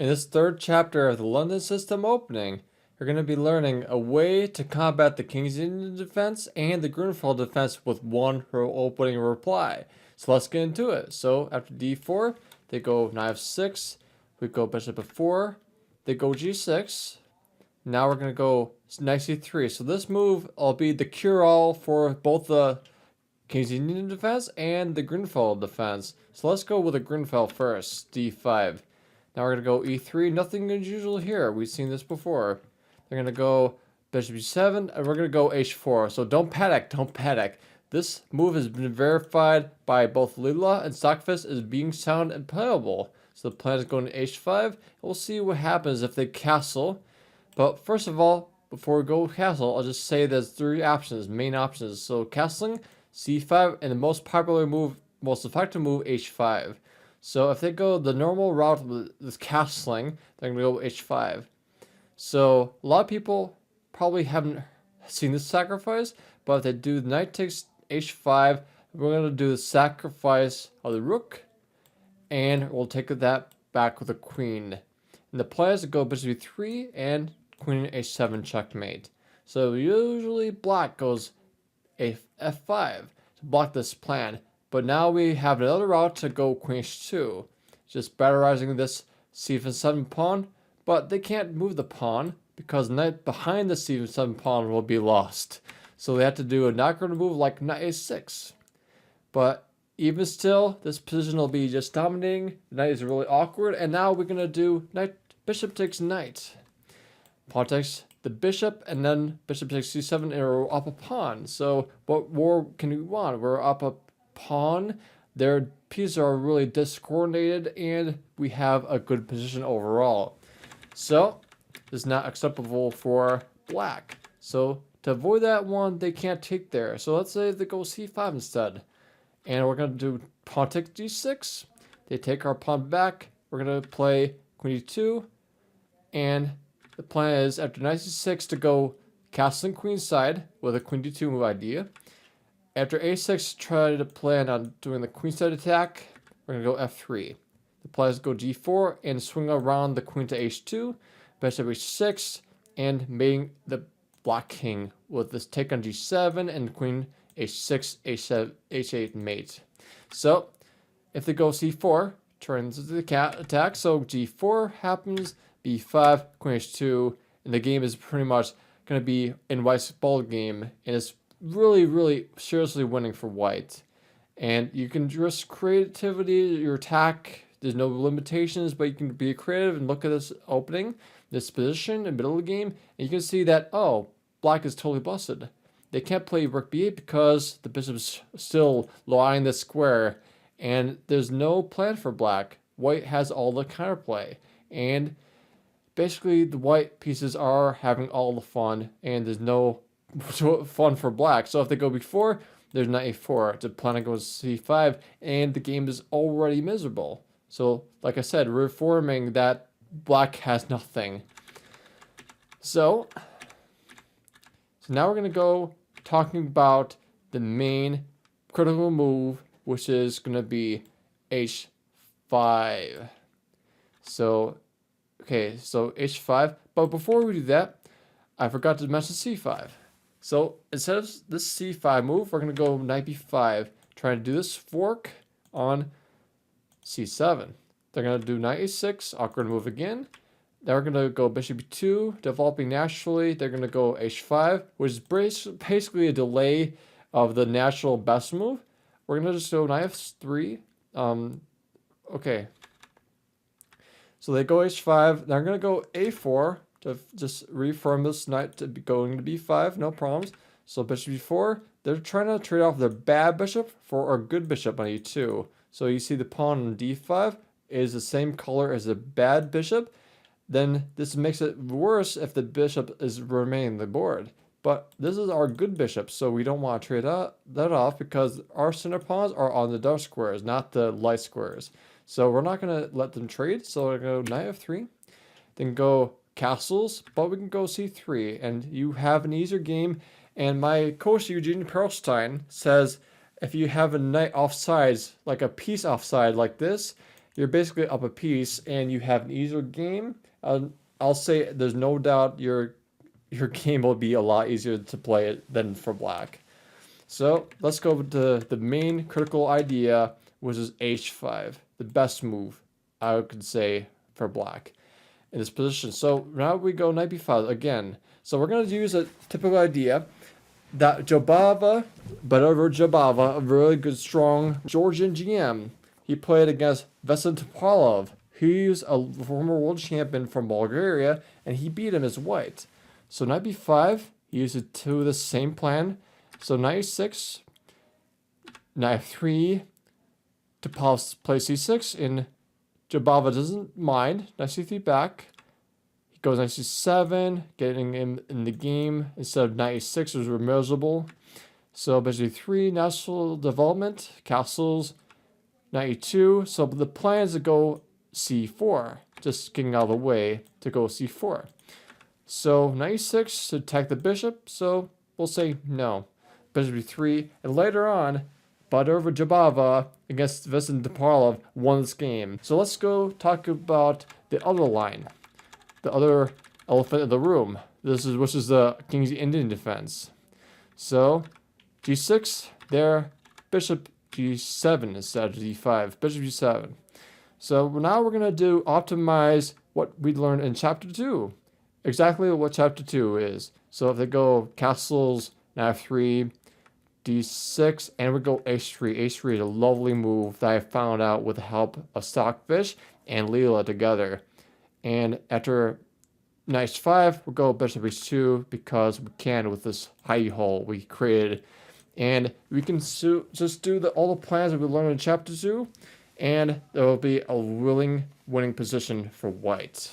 In this third chapter of the London System opening, you're going to be learning a way to combat the King's Indian defense and the Gruenfeld defense with one opening reply. So let's get into it. So after d4, they go knight f6, we go bishop f4, they go g6. Now we're going to go knight c3. So this move will be the cure-all for both the King's Indian defense and the Gruenfeld defense. So let's go with the Gruenfeld first, d5. Now we're going to go e3. Nothing unusual here. We've seen this before. They're going to go bishop e7, and we're going to go h4. So don't panic. Don't panic. This move has been verified by both Leela and Stockfish as being sound and playable. So the plan is going to h5. We'll see what happens if they castle. But first of all, before we go castle, I'll just say there's three options, main options. So castling, c5, and the most popular move, most effective move, h5. So if they go the normal route with castling, they're going to go h5. So a lot of people probably haven't seen this sacrifice, but if they do knight takes h5, we're going to do the sacrifice of the rook, and we'll take that back with the queen. And the plan is to go bishop e3 and queen h7 checkmate. So usually black goes f5 to block this plan. But now we have another route to go queen h2, just batterizing this c7 pawn, but they can't move the pawn because knight behind the c7 pawn will be lost. So they have to do a not going to move like knight a6. But even still, this position will be just dominating. The knight is really awkward, and now we're going to do knight, bishop takes knight. Pawn takes the bishop, and then bishop takes c7, and we're up a pawn. So what more can we want? We're up a pawn. Their pieces are really discoordinated, and we have a good position overall. So this is not acceptable for black. So to avoid that one, they can't take there. So let's say they go c5 instead. And we're going to do pawn takes g6. They take our pawn back. We're going to play queen e2. And the plan is after knight c6 to go castling queenside with a queen d2 move idea. After a6, try to plan on doing the queenside attack. We're going to go f3. The plan is to go g4 and swing around the queen to h2, bishop h6, and mating the black king with this take on g7 and queen h6, h7, h8 mate. So if they go c4, turns into the cat attack. So g4 happens, b5, queen h2, and the game is pretty much going to be in white's ball game, and it's really seriously winning for white. And you can just creativity your attack. There's no limitations, but you can be creative and look at this opening, this position in the middle of the game, and you can see that, oh, black is totally busted. They can't play rook b8 because the bishop's still lying the square, and there's no plan for black. White has all the counterplay, and basically the white pieces are having all the fun, and there's no fun for black. So if they go before, there's knight a4. The plan goes c5, and the game is already miserable. So like I said, reforming that black has nothing. So now we're going to go talking about the main critical move, which is going to be h5. So h5. But before we do that, I forgot to mention c5. So instead of this c5 move, we're going to go knight b5, trying to do this fork on c7. They're going to do knight a6, awkward move again. Then we're going to go bishop e2, developing naturally. They're going to go h5, which is basically a delay of the natural best move. We're going to just go knight f3. Okay. So they go h5. They're going to go a4 to just reform this knight to be going to b5. No problems. So bishop e4. They're trying to trade off their bad bishop for a good bishop on e2. So you see the pawn on d5 is the same color as the bad bishop. Then this makes it worse if the bishop is remaining the board. But this is our good bishop, so we don't want to trade that off because our center pawns are on the dark squares, not the light squares. So we're not going to let them trade. So we're going to go knight f3, then go castles, but we can go c3, and you have an easier game. And my coach Eugene Perlstein says if you have a knight offsides, like a piece offside like this, you're basically up a piece and you have an easier game. I'll say there's no doubt your game will be a lot easier to play than for black. So let's go to the main critical idea, which is h5, the best move I could say for black in this position. So now we go knight b5 again. So we're going to use a typical idea that Jobava, but over Jobava, a really good, strong Georgian GM, he played against Vesna Topalov. He's a former world champion from Bulgaria, and he beat him as white. So knight b5, he used it to the same plan. So knight e6, knight f3, Topalov plays c6, and Jobava doesn't mind. Knight c3 back. He goes knight c7, getting him in the game instead of knight e6, which was miserable. So basically 3 natural development, castles, knight e2. So the plan is to go c4, just getting out of the way to go c4. So knight e6 to attack the bishop, so we'll say no. Bishop e3, and later on, Badarva Jabava against Vesna Topalov won this game. So let's go talk about the other line, the other elephant in the room. Which is the King's Indian defense. So g6, there, bishop g7 instead of d5, bishop g7. So now we're gonna optimize what we learned in chapter 2. Exactly what chapter 2 is. So if they go castles, knight f3, d6, and we go h3. h3 is a lovely move that I found out with the help of Stockfish and Leela together. And after knight h5, we'll go bishop h2 because we can with this high hole we created. And we can just do all the plans that we learned in chapter 2, and there will be a winning position for white.